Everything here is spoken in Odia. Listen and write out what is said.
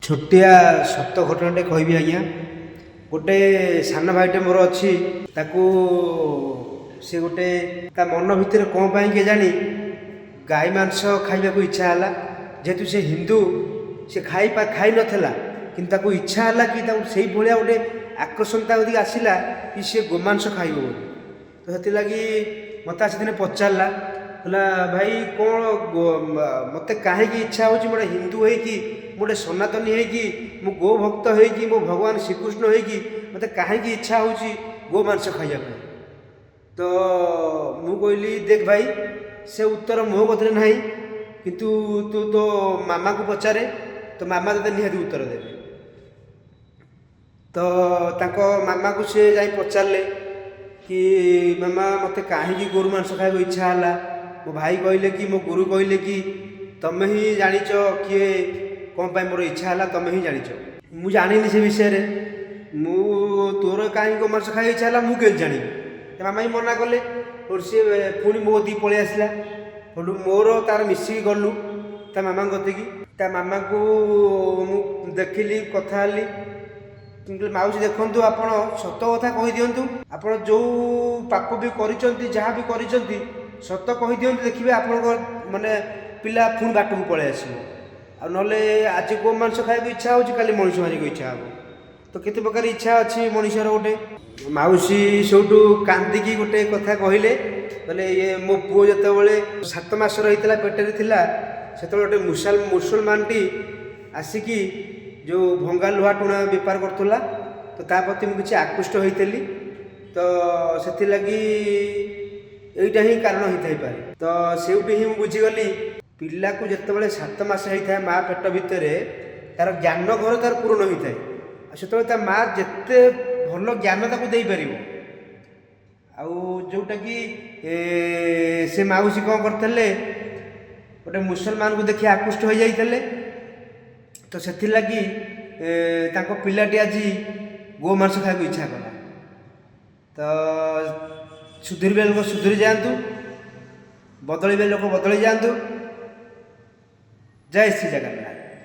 ଛୋଟିଆ ସତ ଘଟଣାଟେ କହିବି ଆଜ୍ଞା। ଗୋଟେ ସାନ ଭାଇଟେ ମୋର ଅଛି, ତାକୁ ସେ ଗୋଟେ ତା ମନ ଭିତରେ କ'ଣ ପାଇଁ କେଜାଣି ଗାଈ ମାଂସ ଖାଇବାକୁ ଇଚ୍ଛା ହେଲା। ଯେହେତୁ ସେ ହିନ୍ଦୁ, ସେ ଖାଇ ନଥିଲା, କିନ୍ତୁ ତାକୁ ଇଚ୍ଛା ହେଲା କି ତାକୁ ସେଇଭଳିଆ ଗୋଟେ ଆକର୍ଷଣ ତା କତିକି ଆସିଲା କି ସେ ଗୋମାଂସ ଖାଇବ ବୋଲି। ତ ସେଥିଲାଗି ମୋତେ ଆସି ଦିନେ ପଚାରିଲା, କହିଲା ଭାଇ କ'ଣ ମୋତେ କାହିଁକି ଇଚ୍ଛା ହେଉଛି, ମୁଁ ଗୋଟେ ହିନ୍ଦୁ ହେଇକି, ମୁଁ ଗୋଟେ ସନାତନୀ ହେଇକି, ମୁଁ ଗୋ ଭକ୍ତ ହେଇକି, ମୋ ଭଗବାନ ଶ୍ରୀକୃଷ୍ଣ ହେଇକି ମୋତେ କାହିଁକି ଇଚ୍ଛା ହେଉଛି ଗୋମାଂସ ଖାଇବା ପାଇଁ। ତ ମୁଁ କହିଲି ଦେଖ ଭାଇ, ସେ ଉତ୍ତର ମୋ କତିରେ ନାହିଁ, କିନ୍ତୁ ତୁ ତୋ ମାମାକୁ ପଚାରେ, ତୋ ମାମା ତୋତେ ନିହାତି ଉତ୍ତର ଦେବେ। ତ ତାଙ୍କ ମାମାକୁ ସେ ଯାଇ ପଚାରିଲେ କି ମାମା ମୋତେ କାହିଁକି ଗୋରୁ ମାଂସ ଖାଇବାକୁ ଇଚ୍ଛା ହେଲା। ମୋ ଭାଇ କହିଲେ କି, ମୋ ଗୁରୁ କହିଲେ କି ତମେ ହିଁ ଜାଣିଛ କିଏ କ'ଣ ପାଇଁ ମୋର ଇଚ୍ଛା ହେଲା, ତମେ ହିଁ ଜାଣିଛ, ମୁଁ ଜାଣିନି ସେ ବିଷୟରେ। ତୋର କାହିଁକି ଗୋମାଂସ ଖାଇବା ଇଚ୍ଛା ହେଲା ମୁଁ କେମିତି ଜାଣିବି। ତା ମାମା ହିଁ ମନା କଲେ। ସେଠୁ ସିଏ ପୁଣି ମୋ କତିକି ପଳେଇ ଆସିଲା। ସେଠୁ ମୋର ତାର ମିଶିକି ଗଲୁ ତା ମାମାଙ୍କ କତିକି। ତା ମାମାକୁ ମୁଁ ଦେଖିଲି, କଥା ହେଲି। ମାଉସୀ ଦେଖନ୍ତୁ, ଆପଣ ସତ କଥା କହିଦିଅନ୍ତୁ, ଆପଣ ଯେଉଁ ପାପ ବି କରିଛନ୍ତି, ଯାହା ବି କରିଛନ୍ତି, ସତ କହିଦିଅନ୍ତୁ, ଦେଖିବେ ଆପଣଙ୍କ ମାନେ ପିଲା ପୁଣି ବାଟକୁ ପଳେଇ ଆସିବ। ଆଉ ନହେଲେ ଆଜି ଗୋମାଂସ ଖାଇବାକୁ ଇଚ୍ଛା ହେଉଛି, କାଲି ମଣିଷ ମାରିବାକୁ ଇଚ୍ଛା ହେବ। ତ କେତେ ପ୍ରକାର ଇଚ୍ଛା ଅଛି ମଣିଷର ଗୋଟେ। ମାଉସୀ ସେଇଠୁ କାନ୍ଦିକି ଗୋଟେ କଥା କହିଲେ, ଇଏ ମୋ ପୁଅ ଯେତେବେଳେ 7 ମାସର ହେଇଥିଲା, ପେଟରେ ଥିଲା, ସେତେବେଳେ ଗୋଟେ ମୁସଲମାନଟି ଆସିକି ଯେଉଁ ଭଙ୍ଗା ଲୁହା ଟୁଣା ବେପାର କରୁଥିଲା, ତ ତା ପ୍ରତି ମୁଁ କିଛି ଆକୃଷ୍ଟ ହୋଇଥିଲି। ତ ସେଥିଲାଗି ଏଇଟା ହିଁ କାରଣ ହେଇଥାଇପାରେ। ତ ସେଇଠି ହିଁ ମୁଁ ବୁଝିଗଲି, ପିଲାକୁ ଯେତେବେଳେ 7 ମାସ ହେଇଥାଏ ମା ପେଟ ଭିତରେ, ତାର ଜ୍ଞାନ ଘର ତାର ପୂରଣ ହୋଇଥାଏ। ଆଉ ସେତେବେଳେ ତା ମା ଯେତେ ଭଲ ଜ୍ଞାନ ତାକୁ ଦେଇପାରିବ, ଆଉ ଯେଉଁଟାକି ସେ ମାଉସୀ କ'ଣ କରିଥିଲେ, ଗୋଟେ ମୁସଲମାନକୁ ଦେଖି ଆକୃଷ୍ଟ ହୋଇଯାଇଥିଲେ। ତ ସେଥିଲାଗି ତାଙ୍କ ପିଲାଟି ଆଜି ଗୋମାଂସ ଖାଇବାକୁ ଇଚ୍ଛା କଲା। ତ ସୁଧୁରିବେ ଲୋକ ସୁଧୁରି ଯାଆନ୍ତୁ, ବଦଳିବେ ଲୋକ ବଦଳି ଯାଆନ୍ତୁ। ଜୟ ଶ୍ରୀ ଜଗନ୍ନାଥ।